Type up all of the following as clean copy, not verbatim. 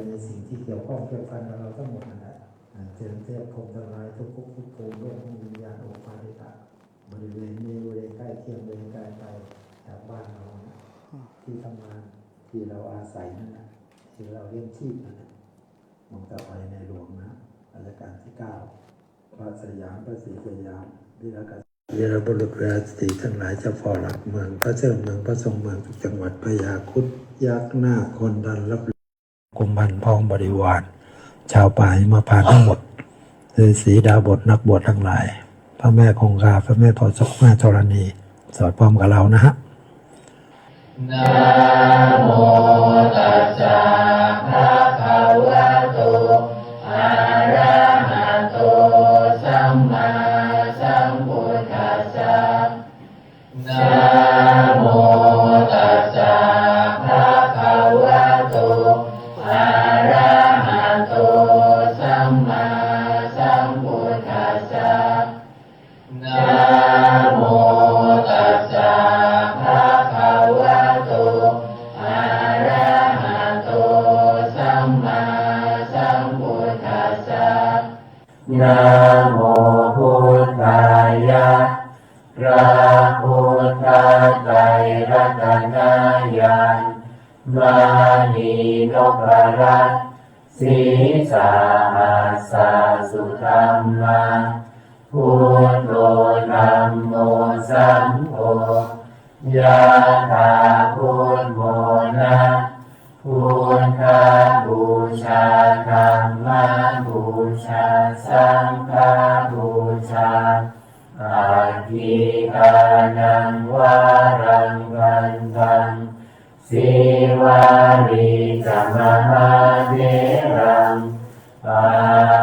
ในสิ่งที่เกี่ยวข้องเกี่ยวพันกับเราทั้งหมดนั่นแหละเจริญเทพพรหมทั้งหลายทุกภพทุกภูมิโลกวิญญาณโอภาริตะบริเวณนี้บริเวณใกล้เคียงบริเวณใกล้ไปแถวบ้านเรานะที่ทำงานที่เราอาศัยนั่นแหละที่เราเลี้ยงชีพนั่นแหละมองต่อไปในหลวงนะรัชกาลที่ 9พระสยามพระศรีสยามวีรกษัตริย์วีรบุรุษราชสีทั้งหลายเจ้าพ่อหลักเมืองพระเจ้าเมืองพระทรงเมืองทุกจังหวัดพญาครุฑยักษ์หน้าคนดันรับกุมพันพ้องบริวารชาวป่ามาพานทั้งหมดฤาษีดาบทนักบวชทั้งหลายพระแม่คงคาพระแม่โพธิ์ศพแม่ธรณีสวดพร้อมกับเรานะฮะนะโมตัสสะภะคะวะโตอะระหะโตสัมมาสัมพุทธัสสะนะโมตัสสะภะคะวะโตอะระหะโตสัมมาสัมพุทธัสสะนะโมตัสสะภะคะวะโตอะระหะโตสัมมาสัมพุทธัสสะนะโมพุทธายะพระพุทธไตรรัตนญาณมานีนพรัตน์ศีสาหัสสะสุธรรมาพุทโธธัมโมสังโฆยะถาพุทโมนะพุทธบูชาธัมมบูชาสังฆบูชาอาทิกานังวารังวันตังสิวาริจมหาเถรังอา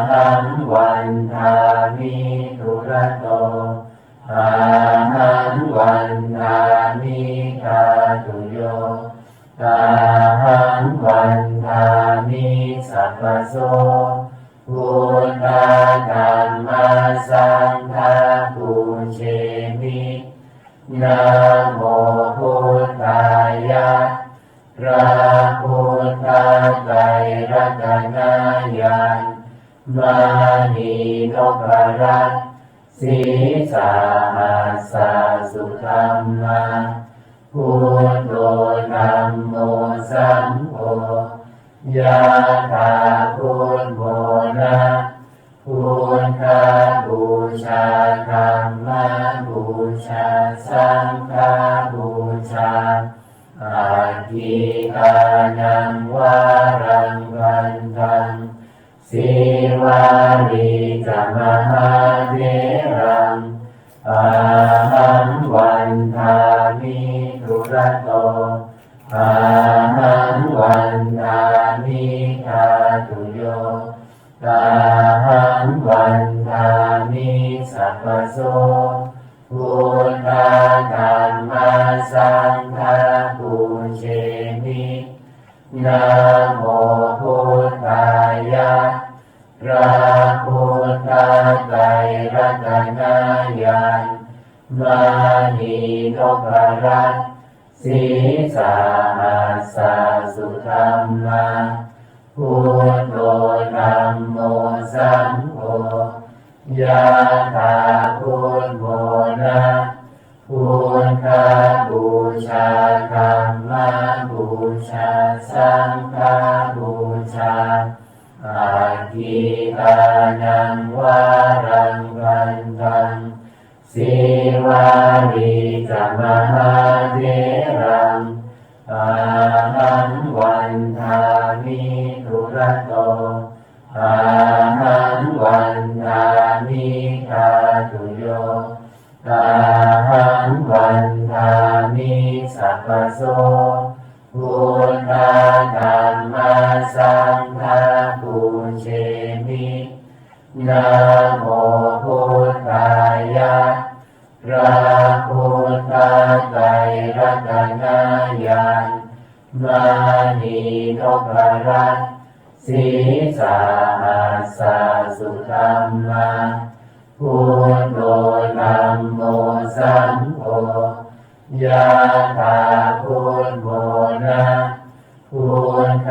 หังวันทามิทุระโตอาหังวันทามิกาตุโยอาหังวันทามิสัพพโสพุทธธัมมาสังฆาปุเชมินะโมพุทธายะพระพุทธไตรรัตนญาณมานีนพรัตน์ศีสาหัสสะสุธรรมาพุทโธธัมโมสังโฆยะถาพุทโมนะพุทธบูชาธัมมบูชาสังฆบูชาอาทิกานังวารังวันตังสิวาริจมหาเถรังอาหังวันทามิทุระโตอาหังวันทามิกาตุโยอาหังวันทามิสัพพโสพุทธธัมมาสังฆาปุเชมินะโมพุทธายะพระพุทธไตรรัตนญาณมานีนพรัตน์ศีสาหัสสะสุธรรมาพุทโธธัมโมสังโฆยะถาพุทโมนะพุทธบูชาธัมมบูชาสังฆบูชาอาทิกานังวารังวันตังสิวาริจมหาเถรังอาหังวันทามิทุระโตอาหังวันทามิกาตุโยอาหังวันทามิสัพพโสพุทธธัมมาสังฆาปุเชมินะโมพุทธายะพระพุทธไตรรัตนญาณมานีนพรัตน์ศีสาหัสสะสุธรรมาพุทโธธัมโมสังโฆยะถาพุทโมนะพุทธ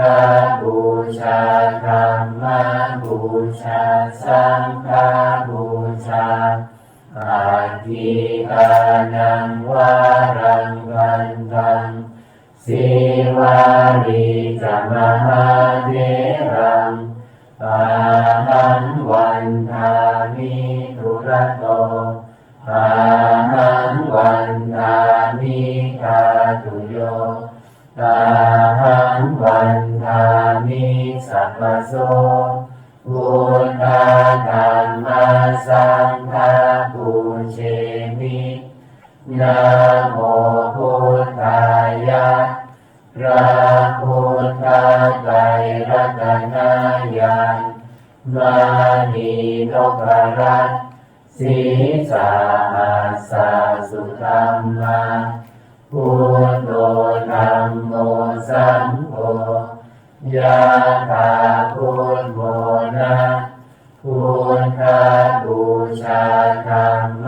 บู ชาธัมมบูชาสังฆบูชาอาทิกานังวารังกันตังสิวาริจมหาเถรังอาหังวันทามิทุระโตอาหังวันทามิกาตุโยอาหังวันทามิสัพพโสพุทธาธัมมาสังฆาปุเชมินะโมพุทธายะพระพุทธไตรรัตนญาณมานีโลกรัตน์สีสาหัสสะสุธัมมาพุทโธธัมโมสังโฆยะถาพุทโมนะพุทธบูชาธัมม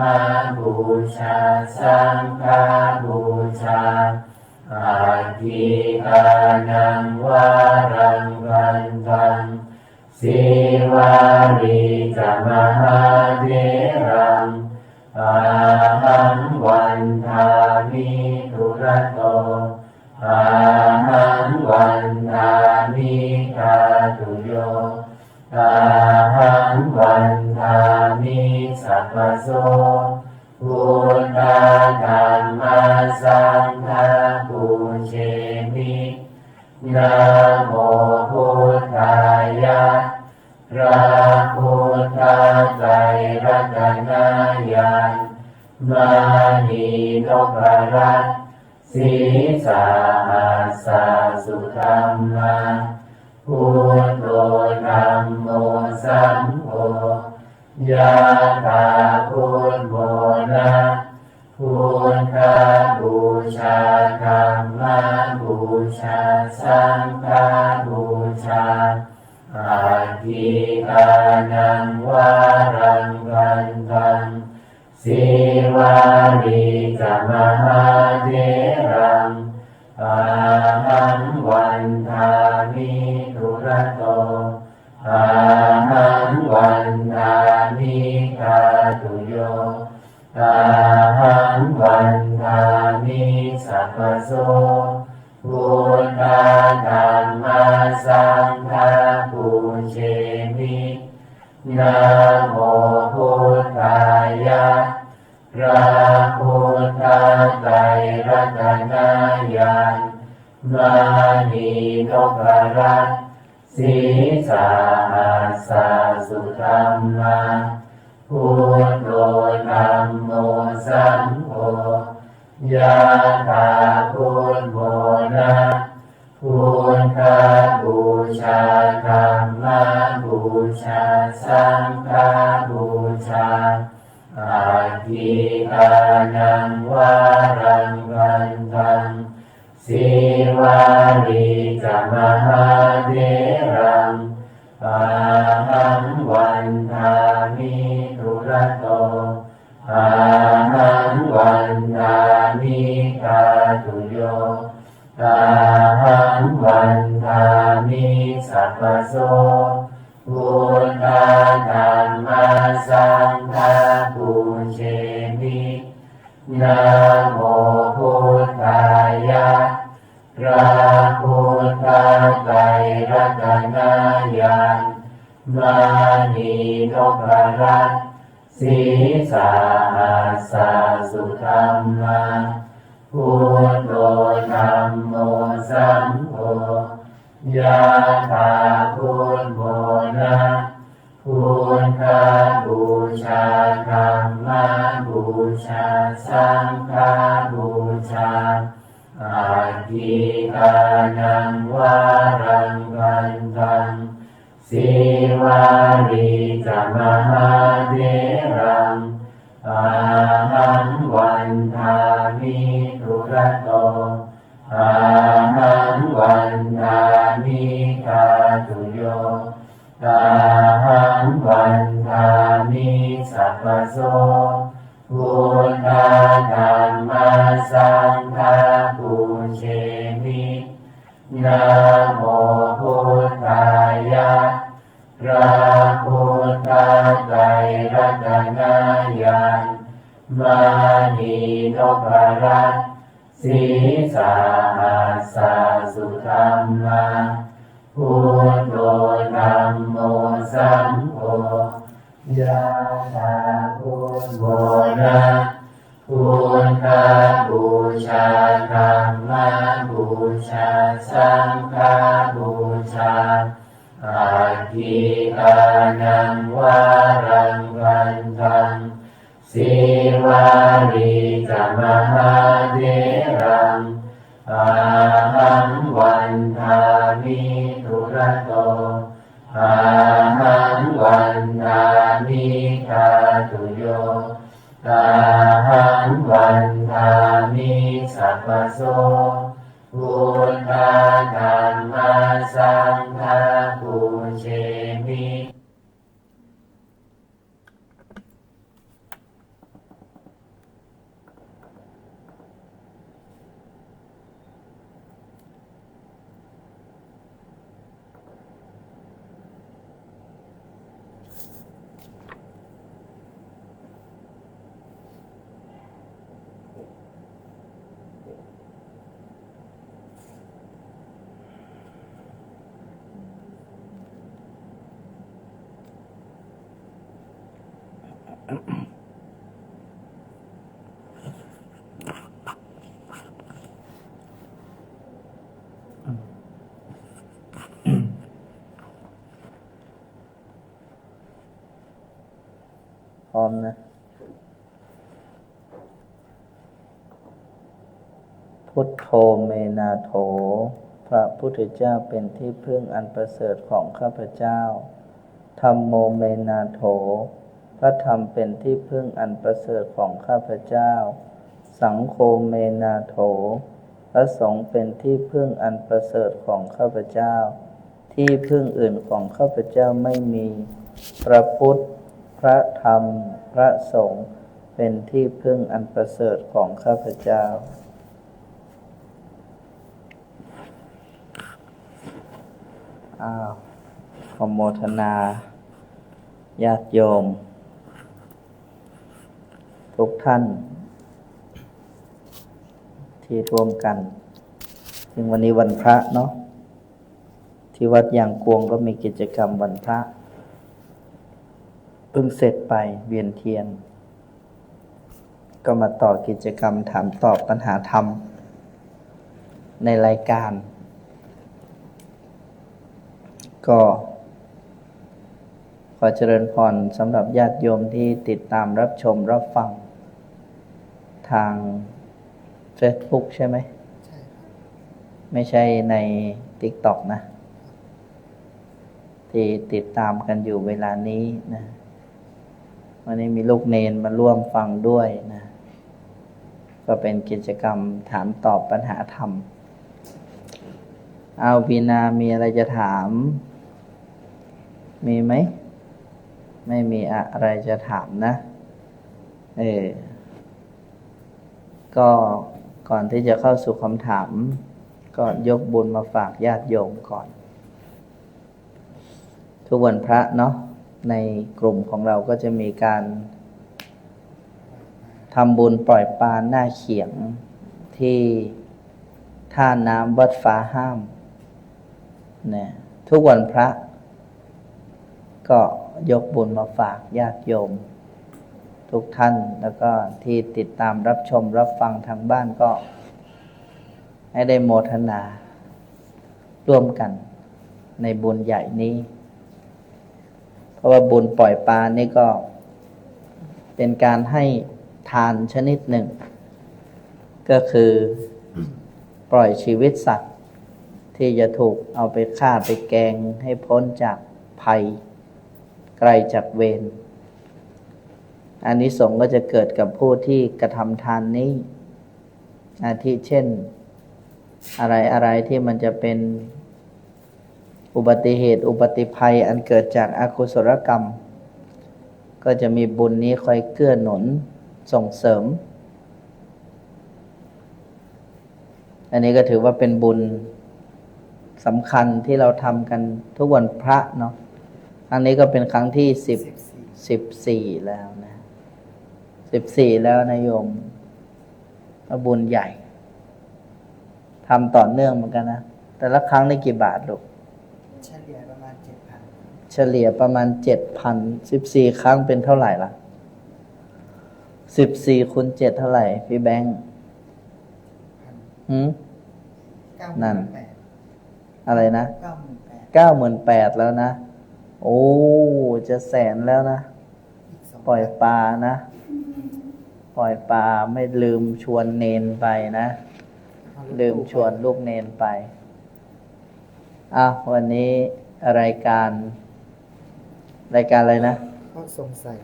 บูชาสังฆบูชาอาทิกานังวารังกันตังสิวาริจมหาเถรังอาหังวันทามิทุระโตอาหังวันทามิกาตุโยอาหังวันทามิสัพพโสพุทธาธัมมาสังฆาปุเชมินะโมพุทธายะพระพุทธไตรรัตนญาณมานีโลกรัตน์สีสาหัสสะสุธัมมาพุทโธธัมโมสังโฆยะถาพุทโมนะพุทธบูชาธัมมบูชาสังฆบูชาอาทิกานังวารังกันตังสิวาริจมหาเถรังอาหังวันทามิทุระโตอาหังวันทามิกาตุโยอาหังวันทามิสัพพโสพุทธาธัมมาสังฆาปุเชมินะโมพุทธายะพระพุทธไตรรัตนญาณมานีโลกรัตน์สีสาหัสสะสุธัมมาพุทโธธัมโมสังโฆยะถาพุทโมนะพุทธบูชาธัมมบูชาสังฆบูชาอาทิกานังวารังกันตังสิวาริจมหาเถรังอาหังวันทามิทุระโตอาหังวันทามิกาตุโยอาหังวันทามิสัพพโสพุทธาธัมมาสังฆาปุเชมินะโมพุทธายะพระพุทธไตรรัตนญาณมานีโลกรัตน์สีสาหัสสะสุธัมมาพุทโธธัมโมสังโฆยะถาพุทโมนะพุทธบูชาธัมมบูชาสังฆบูชาอาทิกานังวารังกันตังสิวาริจมหาเถรังอาหังวันทามิทุระโตอาหังวันทามิกาตุโยอาหังวันทามิสัพพโสพุทธาธัมมาสังฆาปุเชมิ นะโมพุทธายะพระพุทธไตรรัตนญาณมานีนพรัตน์สีสาหัสสะสุธรรมาพุทโธธัมโมสังโฆยะถาพุทโธนะพุทธบูชาธัมมบูชาสังฆบูชาอาทิทานังวารังวันทังสีวารีจามหาเถรังอาหังวันทามิทุระโตอาหังวันทามิทาตุโยตาหังวันทามิสัพพโสพุทธาธัมมาสังฆาปุเชมิ พร้อมนะพุทโธเมนาโถพระพุทธเจ้าเป็นที่พึ่งอันประเสริฐของข้าพเจ้าธัมโมเมนาโถพระธรรมเป็นที่พึ่งอันประเสริฐของข้าพเจ้าสังโฆเมนาโถพระสงฆ์เป็นที่พึ่งอันประเสริฐของข้าพเจ้าที่พึ่งอื่นของข้าพเจ้าไม่มีพระพุทธพระธรรมพระสงฆ์เป็นที่พึ่งอันประเสริฐของข้าพเจ้าขอโมทนาญาติโยมทุกท่านที่ร่วมกันซึ่งวันนี้วันพระเนาะที่วัดยางกวงก็มีกิจกรรมวันพระเพิ่งเสร็จไปเวียนเทียนก็มาต่อกิจกรรมถามตอบปัญหาธรรมในรายการก็ขอเจริญพรสำหรับญาติโยมที่ติดตามรับชมรับฟังทาง Facebook ใช่ไหมไม่ใช่ใน TikTok นะที่ติดตามกันอยู่เวลานี้นะวันนี้มีลูกเนนมาร่วมฟังด้วยนะก็เป็นกิจกรรมถามตอบปัญหาธรรมเอาวีนามีอะไรจะถามมีไหมไม่มีอะไรจะถามนะก็ก่อนที่จะเข้าสู่คำถามก็ยกบุญมาฝากญาติโยมก่อนทุกวันพระเนาะในกลุ่มของเราก็จะมีการทำบุญปล่อยปลาหน้าเขียงที่ท่าน้ำวัดฟ้าห้ามเนี่ยทุกวันพระก็ยกบุญมาฝากญาติโยมทุกท่านแล้วก็ที่ติดตามรับชมรับฟังทางบ้านก็ให้ได้โมทนาร่วมกันในบุญใหญ่นี้เพราะว่าบุญปล่อยปลานี่ก็เป็นการให้ทานชนิดหนึ่งก็คือปล่อยชีวิตสัตว์ที่จะถูกเอาไปฆ่าไปแกงให้พ้นจากภัยไกลจากเวรอานิสงส์ก็จะเกิดกับผู้ที่กระทำทานนี้อาทิเช่นอะไรที่มันจะเป็นอุบัติเหตุอุบัติภัยอันเกิดจากอกุศลกรรมก็จะมีบุญนี้คอยเกื้อหนุนส่งเสริมอันนี้ก็ถือว่าเป็นบุญ สำคัญที่เราทำกันทุกวันพระเนาะครั้งนี้ก็เป็นครั้งที่14แล้วนะ14แล้วนะโยมบุญใหญ่ทำต่อเนื่องเหมือนกันนะแต่ละครั้งได้กี่บาทลูกเฉลี่ยประมาณ 7,000 เฉลี่ยประมาณ 7,000 14ครั้งเป็นเท่าไหร่ล่ะ14คูณ7เท่าไหร่พี่แบงค์นั่นอะไรนะ 98,000แล้วนะโอ้จะแสนแล้วนะปล่อยปลานะปล่อยปลาไม่ลืมชวนเนนไปนะลืมชวนลูกเนนไปวันนี้รายการอะไรนะเพราะสงสัย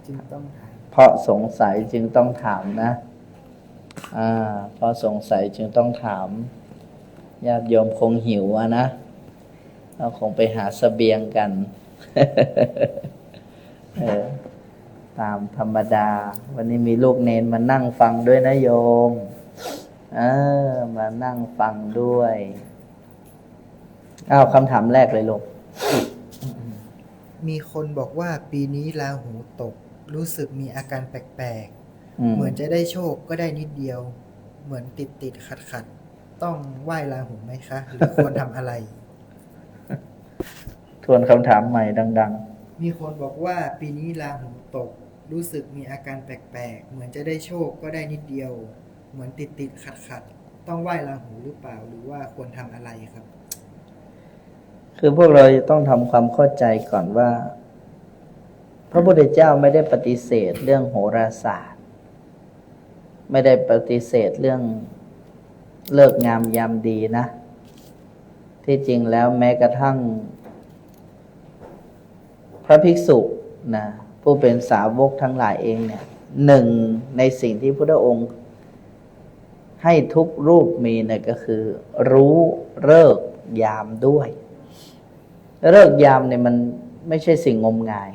จึงต้องถามเพราะสงสัยจึงต้องถามนะเพราะสงสัยจึงต้องถามญาติโยมคงหิวนะเราคงไปหาเสบียงกัน ตามธรรมดาวันนี้มีลูกเนนมานั่งฟังด้วยนะโยมมานั่งฟังด้วยคำถามแรกเลยลูก มีคนบอกว่าปีนี้ราหูตกรู้สึกมีอาการแปลกๆเหมือนจะได้โชคก็ได้นิดเดียวเหมือนติดขัดต้องไหว้ราหูไหมคะหรือควรทำอะไร ทวนคำถามใหม่ดังๆมีคนบอกว่าปีนี้ราหูตกรู้สึกมีอาการแปลกๆเหมือนจะได้โชคก็ได้นิดเดียวเหมือนติดขัดต้องไหว้ราหูหรือเปล่าหรือว่าควรทำอะไรครับคือพวกเราต้องทำความเข้าใจก่อนว่าพระพุทธเจ้าไม่ได้ปฏิเสธเรื่องโหราศาสตร์ไม่ได้ปฏิเสธเรื่องเลิกงามยามดีนะที่จริงแล้วแม้กระทั่งพระภิกษุนะผู้เป็นสาวกทั้งหลายเองเนี่ยหนึ่งในสิ่งที่พระพุทธองค์ให้ทุกรูปมีเนี่ยก็คือรู้ฤกษ์ยามด้วยฤกษ์ยามเนี่ยมันไม่ใช่สิ่งงมงาย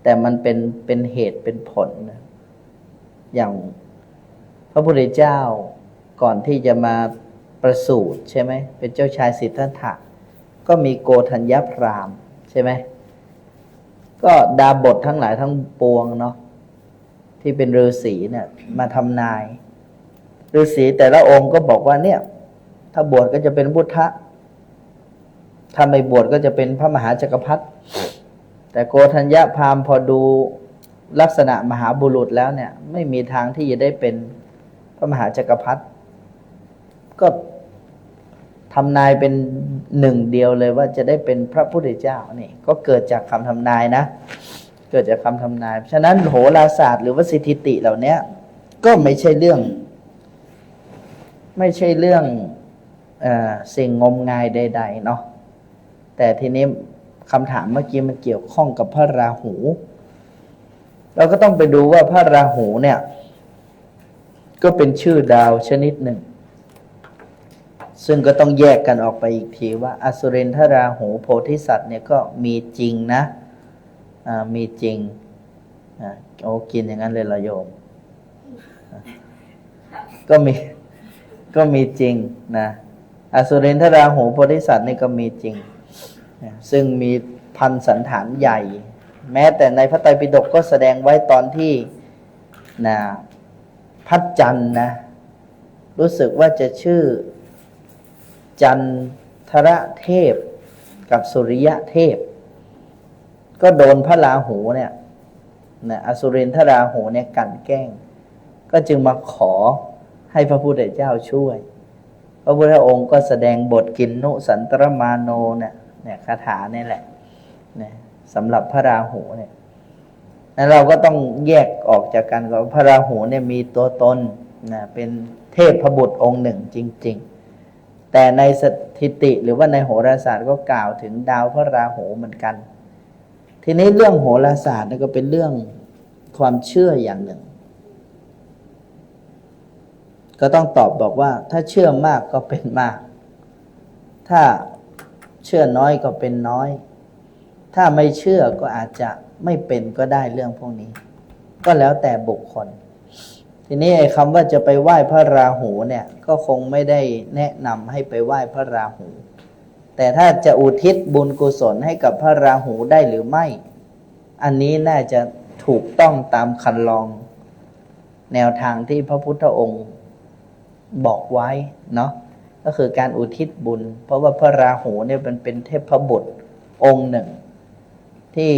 แต่มันเป็นเหตุเป็นผลนะอย่างพระพุทธเจ้าก่อนที่จะมาประสูติใช่ไหมเป็นเจ้าชายสิทธัตถะก็มีโกธัญญพราหมณ์ใช่ไหมก็ดาบททั้งหลายทั้งปวงเนาะที่เป็นฤาษีเนี่ยมาทำนายฤาษีแต่ละองค์ก็บอกว่าเนี่ยถ้าบวชก็จะเป็นพุทธะถ้าไม่บวชก็จะเป็นพระมหาจักรพรรดิแต่โกธัญญพราหมณ์พอดูลักษณะมหาบุรุษแล้วเนี่ยไม่มีทางที่จะได้เป็นพระมหาจักรพรรดิก็ทำนายเป็นหนึ่งเดียวเลยว่าจะได้เป็นพระพุทธเจ้านี่ก็เกิดจากคำทำนายนะเกิดจากคำทำนายฉะนั้นโหราศาสตร์หรือว่าสถิติเหล่านี้ก็ไม่ใช่เรื่องสิ่งงมงายใดๆเนาะแต่ทีนี้คำถามเมื่อกี้มันเกี่ยวข้องกับพระราหูเราก็ต้องไปดูว่าพระราหูเนี่ยก็เป็นชื่อดาวชนิดหนึ่งซึ่งก็ต้องแยกกันออกไปอีกทีว่าอสุรินทราหูโพธิสัตว์เนี่ยก็มีจริงนะมีจริงโอ้กินอย่างนั้นเลยเหรอโยมก็มีจริงนะอสุรินทราหูโพธิสัตว์นี่ก็มีจริงซึ่งมีพันสันฐานใหญ่แม้แต่ในพระไตรปิฎกก็แสดงไว้ตอนที่นะพระจันทร์นะรู้สึกว่าจะชื่อจันทรเทพกับสุริยะเทพก็โดนพระราหูเนี่ยนะอสุรินทราหูเนี่ยกลั่นแกล้งก็จึงมาขอให้พระพุทธเจ้าช่วยพระพุทธองค์ก็แสดงบทกินนุสันตรมาโนเนี่ยคาถาเนี่ยแหละเนี่ยสำหรับพระราหูเนี่ยนั้นเราก็ต้องแยกออกจากกันว่าพระราหูเนี่ยมีตัวตนนะเป็นเทพบุตรองค์หนึ่งจริงๆแต่ในสถิติหรือว่าในโหราศาสตร์ก็กล่าวถึงดาวพระราหูเหมือนกันทีนี้เรื่องโหราศาสตร์ก็เป็นเรื่องความเชื่ออย่างหนึ่งก็ต้องตอบบอกว่าถ้าเชื่อมากก็เป็นมากถ้าเชื่อน้อยก็เป็นน้อยถ้าไม่เชื่อก็อาจจะไม่เป็นก็ได้เรื่องพวกนี้ก็แล้วแต่บุคคลทีนี้ไอ้คำว่าจะไปไหว้พระราหูเนี่ยก็คงไม่ได้แนะนำให้ไปไหว้พระราหู แต่ถ้าจะอุทิศบุญกุศลให้กับพระราหูได้หรือไม่ อันนี้น่าจะถูกต้องตามคันลองแนวทางที่พระพุทธองค์บอกไว้เนาะก็คือการอุทิศบุญเพราะว่าพระราหูเนี่ยเป็นเทพบุตรองค์หนึ่งที่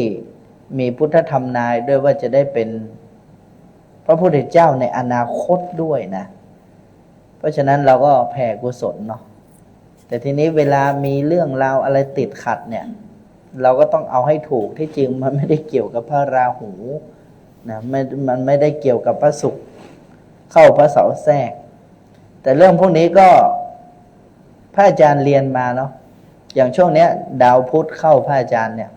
มีพุทธธรรมนายด้วยว่าจะได้เป็นพระพุทธเจ้าในอนาคตด้วยนะเพราะฉะนั้นเราก็แผ่กุศลเนาะแต่ทีนี้เวลามีเรื่องราวอะไรติดขัดเนี่ยเราก็ต้องเอาให้ถูกที่จริงมันไม่ได้เกี่ยวกับพระราหูนะมันไม่ได้เกี่ยวกับพระศุกร์เข้าพระเสาร์แทรกแต่เรื่องพวกนี้ก็พระอาจารย์เรียนมาเนาะอย่างช่วงเนี้ยดาวพุธเข้าพระอาจารย์เนี่ย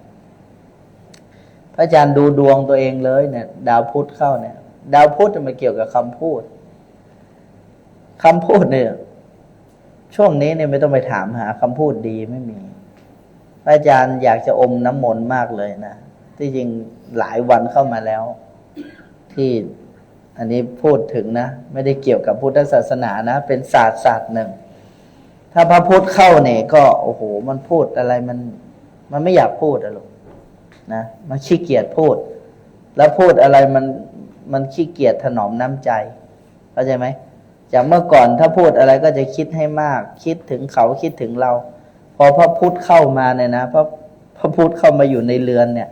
พระอาจารย์ดูดวงตัวเองเลยเนี่ยดาวพุธเข้าเนี่ยดาวพุธมันเกี่ยวกับคำพูดเนี่ยช่วงนี้เนี่ยไม่ต้องไปถามหาคำพูดดีไม่มีพระอาจารย์อยากจะอมน้ำมนต์มากเลยนะที่จริงหลายวันเข้ามาแล้วที่อันนี้พูดถึงนะไม่ได้เกี่ยวกับพุทธศาสนานะเป็นศาสตร์หนึ่งถ้าพระพุทธเข้าเนี่ยก็โอ้โหมันพูดอะไรมันไม่อยากพูดอะลูกนะมันขี้เกียจพูดแล้วพูดอะไรมันขี้เกียจถนอมน้ำใจเข้าใจไหมจากเมื่อก่อนถ้าพูดอะไรก็จะคิดให้มากคิดถึงเขาคิดถึงเราพอพระพุทธเข้ามาเนี่ยนะพระพุทธเข้ามาอยู่ในเรือนเนี่ย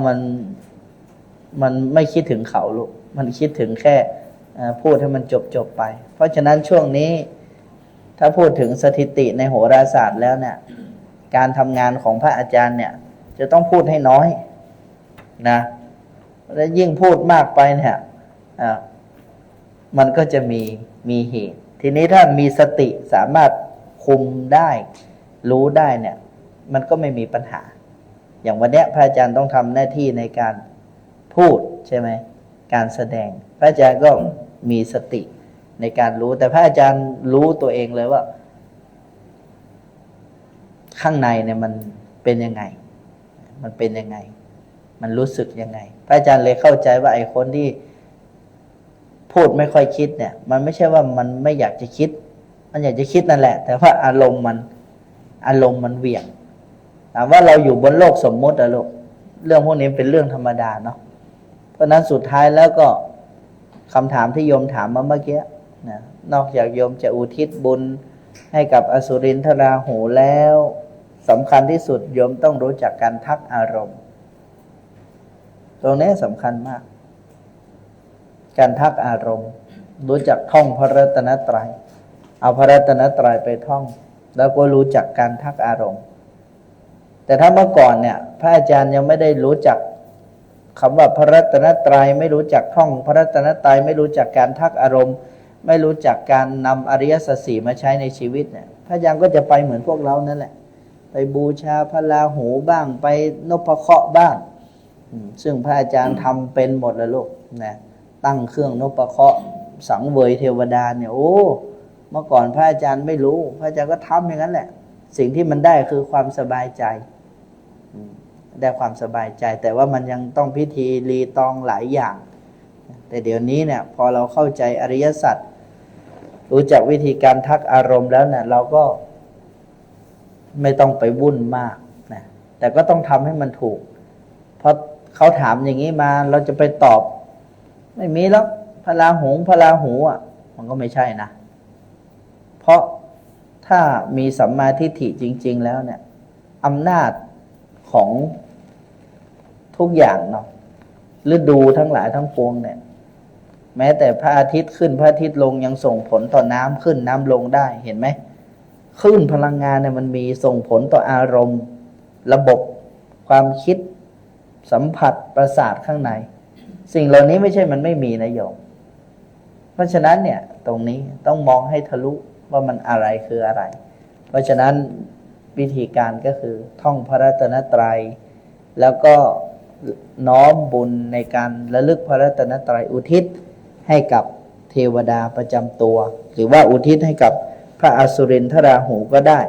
มันไม่คิดถึงเขาลูกมันคิดถึงแค่พูดให้มันจบไปเพราะฉะนั้นช่วงนี้ถ้าพูดถึงสถิติในโหราศาสตร์แล้วเนี่ยการทำงานของพระอาจารย์เนี่ยจะต้องพูดให้น้อยนะและยิ่งพูดมากไปเนี่ยมันก็จะมีเหตุทีนี้ถ้ามีสติสามารถคุมได้รู้ได้เนี่ยมันก็ไม่มีปัญหาอย่างวันนี้พระอาจารย์ต้องทำหน้าที่ในการพูดใช่ไหมการแสดงพระอาจารย์ก็มีสติในการรู้แต่พระอาจารย์รู้ตัวเองเลยว่าข้างในเนี่ยมันเป็นยังไงมันรู้สึกยังไงพระอาจารย์เลยเข้าใจว่าไอ้คนที่พูดไม่ค่อยคิดเนี่ยมันไม่ใช่ว่ามันไม่อยากจะคิดมันอยากจะคิดนั่นแหละแต่ว่าอารมณ์มันเหวี่ยงถามว่าเราอยู่บนโลกสมมติอะลูกเรื่องพวกนี้เป็นเรื่องธรรมดาเนาะเพราะนั้นสุดท้ายแล้วก็คำถามที่โยมถามมาเมื่อกี้นะนอกจากโยมจะอุทิศบุญให้กับอสุรินทราหูแล้วสำคัญที่สุดโยมต้องรู้จักการทักอารมณ์ตรงนี้สำคัญมากการทักอารมณ์รู้จักท่องพระรัตนตรัยเอาพระรัตนตรัยไปท่องแล้วก็รู้จักการทักอารมณ์แต่ถ้าเมื่อก่อนเนี่ยพระอาจารย์ยังไม่ได้รู้จักคำว่าพระรัตนตรัยไม่รู้จักท่องพระรัตนตรัยไม่รู้จักการทักอารมณ์ไม่รู้จักการนำอริยสัจสี่มาใช้ในชีวิตเนี่ยพระอาจารย์ก็จะไปเหมือนพวกเรานั่นแหละไปบูชาพระราหูบ้างไปนพเคราะห์บ้างซึ่งพระอาจารย์ทำเป็นหมดเลยลูกนะตั้งเครื่องนพเคราะห์สังเวยเทวดาเนี่ยโอ้เมื่อก่อนพระอาจารย์ไม่รู้พระอาจารย์ก็ทำอย่างนั้นแหละสิ่งที่มันได้คือความสบายใจได้ความสบายใจแต่ว่ามันยังต้องพิธีรีตองหลายอย่างแต่เดี๋ยวนี้เนี่ยพอเราเข้าใจอริยสัจรู้จักวิธีการทักอารมณ์แล้วเนี่ยเราก็ไม่ต้องไปวุ่นมากนะแต่ก็ต้องทำให้มันถูกเพราะเขาถามอย่างนี้มาเราจะไปตอบไม่มีแล้วพระราหูอ่ะมันก็ไม่ใช่นะเพราะถ้ามีสัมมาทิฏฐิจริงๆแล้วเนี่ยอำนาจของทุกอย่างเนาะฤดูทั้งหลายทั้งปวงเนี่ยแม้แต่พระอาทิตย์ขึ้นพระอาทิตย์ลงยังส่งผลต่อน้ำขึ้นน้ำลงได้เห็นไหมคลื่นพลังงานเนี่ยมันมีส่งผลต่ออารมณ์ระบบความคิดสัมผัสประสาทข้างในสิ่งเหล่านี้ไม่ใช่มันไม่มีนะโยมเพราะฉะนั้นเนี่ยตรงนี้ต้องมองให้ทะลุว่ามันอะไรคืออะไรเพราะฉะนั้นวิธีการก็คือท่องพระรัตนตรัยแล้วก็น้อมบุญในการระลึกพระรัตนตรัยอุทิศให้กับเทวดาประจำตัวหรือว่าอุทิศให้กับพระอสุรินทราหูก็ได้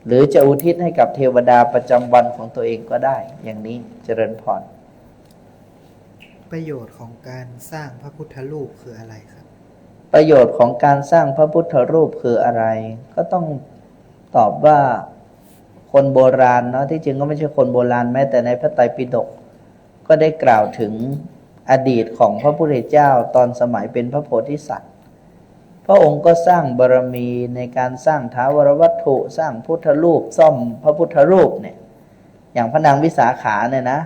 หรือจะอุทิศให้กับเทวดาประจำวันของตัวเองก็ได้อย่างนี้เจริญพรประโยชน์ของการสร้างพระพุทธรูปคืออะไรครับประโยชน์ของการสร้างพระพุทธรูปคืออะไรก็ต้องตอบว่า คนโบราณเนาะที่จริงก็ไม่ใช่คนโบราณแม้แต่ในพระไตรปิฎกก็ได้กล่าวถึงอดีตของพระพุทธเจ้าตอนสมัยเป็นพระโพธิสัตว์พระองค์ก็สร้างบารมีในการสร้างท้าวรวัตถุสร้างพุทธรูปซ่อมพระพุทธรูปเนี่ยอย่างพระนางวิสาขาเนี่ยนะ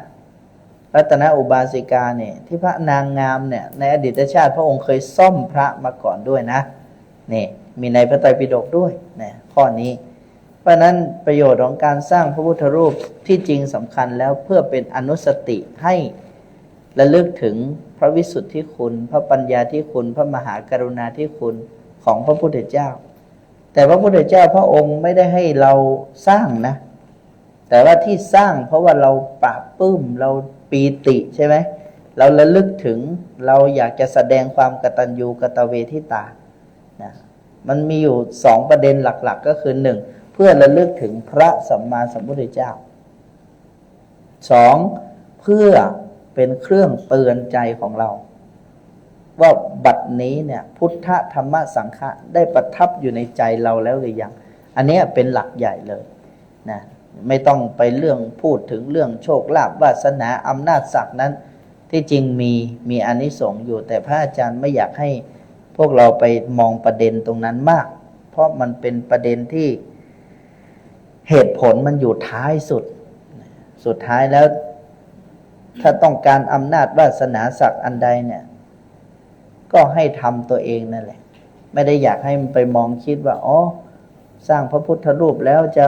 รัตนอุบาสิกาเนี่ยที่พระนางงามเนี่ยในอดีตชาติพระองค์เคยซ่อมพระมาก่อนด้วยนะนี่มีในพระไตรปิฎกด้วยเนี่ยข้อนี้เพราะนั้นประโยชน์ของการสร้างพระพุทธรูปที่จริงสำคัญแล้วเพื่อเป็นอนุสติให้ระลึกถึงพระวิสุทธิคุณพระปัญญาธิคุณพระมหากรุณาธิคุณของพระพุทธเจ้าแต่พระพุทธเจ้าพระองค์ไม่ได้ให้เราสร้างนะแต่ว่าที่สร้างเพราะว่าเราปราบปลื้มเราปีติใช่ไหมเราระลึกถึงเราอยากจะแสดงความกตัญญูกตเวทิตานะมันมีอยู่สองประเด็นหลักๆก็คือหนึ่งเพื่อระลึกถึงพระสัมมาสัมพุทธเจ้าสองเพื่อเป็นเครื่องเตือนใจของเราว่าบัดนี้เนี่ยพุทธธรรมสังฆะได้ประทับอยู่ในใจเราแล้วหรือยังอันนี้เป็นหลักใหญ่เลยนะไม่ต้องไปเรื่องพูดถึงเรื่องโชคลาภวาสนาอำนาจศักดิ์นั้นที่จริงมีอานิสงส์อยู่แต่พระอาจารย์ไม่อยากให้พวกเราไปมองประเด็นตรงนั้นมากเพราะมันเป็นประเด็นที่เหตุผลมันอยู่ท้ายสุดท้ายแล้วถ้าต้องการอำนาจวาสนาศักดิ์อันใดเนี่ยก็ให้ทำตัวเองนั่นแหละไม่ได้อยากให้มันไปมองคิดว่าอ๋อสร้างพระพุทธรูปแล้วจะ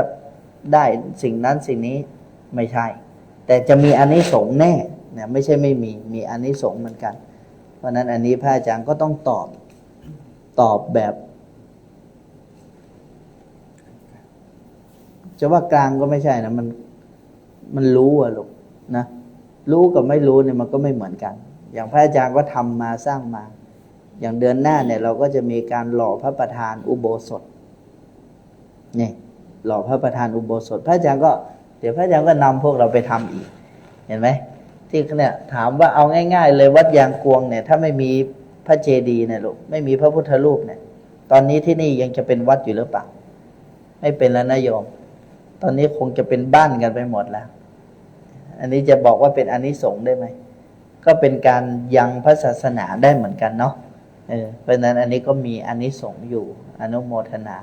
ได้สิ่งนั้นสิ่งนี้ไม่ใช่แต่จะมีอานิสงส์แน่เนี่ยไม่ใช่ไม่มีอานิสงส์เหมือนกันเพราะนั้นอันนี้พระอาจารย์ก็ต้องตอบแบบจะว่ากลางก็ไม่ใช่นะมันรู้อะลูกนะรู้กับไม่รู้เนี่ยมันก็ไม่เหมือนกันอย่างพระอาจารย์ก็ทำมาสร้างมาอย่างเดือนหน้าเนี่ยเราก็จะมีการหล่อพระประธานอุโบสถนี่หล่อพระประธานอุโบสถพระอาจารย์ก็เดี๋ยวพระอาจารย์ก็นำพวกเราไปทำอีกเห็นไหมที่เนี่ยถามว่าเอาง่ายๆเลยวัดยางกวงเนี่ยถ้าไม่มีพระเจดีย์เนี่ยลูกไม่มีพระพุทธรูปเนี่ยตอนนี้ที่นี่ยังจะเป็นวัดอยู่หรือเปล่าไม่เป็นแล้วนะโยมตอนนี้คงจะเป็นบ้านกันไปหมดแล้วอันนี้จะบอกว่าเป็นอานิสงส์ได้ไหมก็เป็นการยังพระศาสนาได้เหมือนกันเนาะเพราะนั้นอันนี้ก็มีอานิสงส์อยู่อนุโมทนา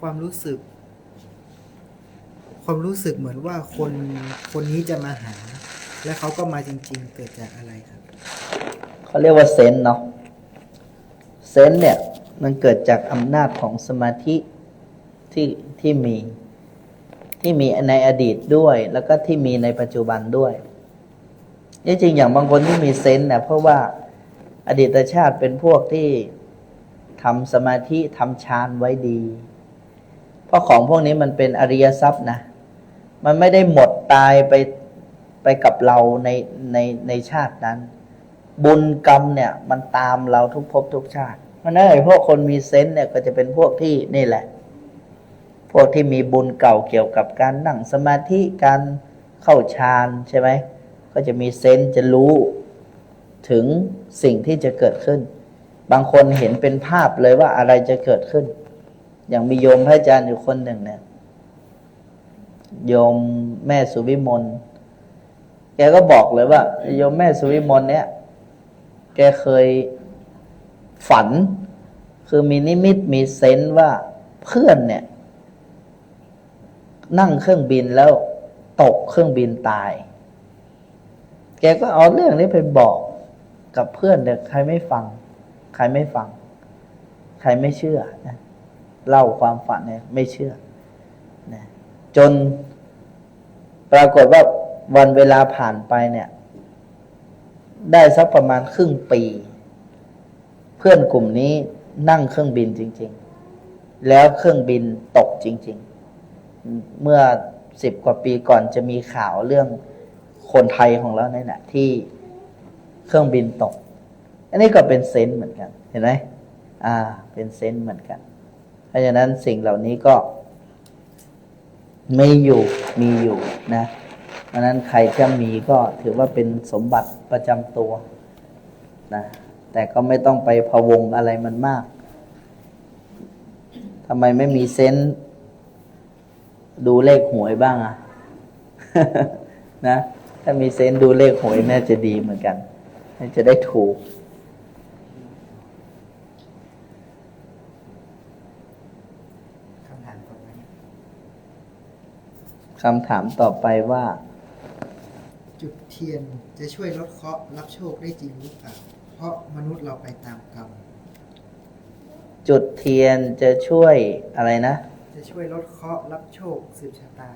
ความรู้สึกเหมือนว่าคนนี้จะมาหาและเขาก็มาจริงๆเกิดจากอะไรครับเขาเรียกว่าเซนส์เนาะเซนส์เนี่ยมันเกิดจากอำนาจของสมาธิที่มีในอดีตด้วยแล้วก็ที่มีในปัจจุบันด้วยนี่จริงอย่างบางคนที่มีเซนส์เนี่ยเพราะว่าอดีตชาติเป็นพวกที่ทำสมาธิทำฌานไว้ดีเพราะของพวกนี้มันเป็นอริยทรัพย์นะมันไม่ได้หมดตายไปกับเราในชาตินั้นบุญกรรมเนี่ยมันตามเราทุกภพทุกชาติเพราะนั้นไอ้พวกคนมีเซนส์เนี่ยก็จะเป็นพวกที่นี่แหละพวกที่มีบุญเก่าเกี่ยวกับการนั่งสมาธิการเข้าฌานใช่ไหมก็จะมีเซนส์จะรู้ถึงสิ่งที่จะเกิดขึ้นบางคนเห็นเป็นภาพเลยว่าอะไรจะเกิดขึ้นอย่างมีโยมพระอาจารย์อยู่คนหนึ่งเนี่ยโยมแม่สุวิมลแกก็บอกเลยว่าโยมแม่สุวิมลเนี่ยแกเคยฝันคือมีนิมิตมีเซนส์ว่าเพื่อนเนี่ยนั่งเครื่องบินแล้วตกเครื่องบินตายแกก็เอาเรื่องนี้ไปบอกกับเพื่อนแต่ใครไม่ฟังใครไม่เชื่อนะเล่าความฝันเนี่ยไม่เชื่อนะจนปรากฏว่าวันเวลาผ่านไปเนี่ยได้สักประมาณครึ่งปีเพื่อนกลุ่มนี้นั่งเครื่องบินจริงๆแล้วเครื่องบินตกจริงๆเมื่อ10 กว่าปีก่อนจะมีข่าวเรื่องคนไทยของเราเนี่ยนะที่เครื่องบินตกอันนี้ก็เป็นเซนส์เหมือนกันเห็นไหมเป็นเซนส์เหมือนกันเพราะฉะนั้นสิ่งเหล่านี้ก็มีอยู่นะเพราะนั้นใครจะมีก็ถือว่าเป็นสมบัติประจำตัวนะแต่ก็ไม่ต้องไปพะวงอะไรมันมาก ทำไมไม่มีเซนส์ดูเลขหวยบ้างอะ นะ ถ้ามีเซนส์ดูเลขหวยน่าจะดีเหมือนกันน่าจะได้ถูก คำถามต่อไป คำถามต่อไปว่า จุดเทียนจะช่วยลดเคราะห์รับโชคได้จริงหรือเปล่าเพราะมนุษย์เราไปตามกรรม จุดเทียนจะช่วยอะไรนะ จะช่วยลดเคราะห์รับโชคสืบชะตา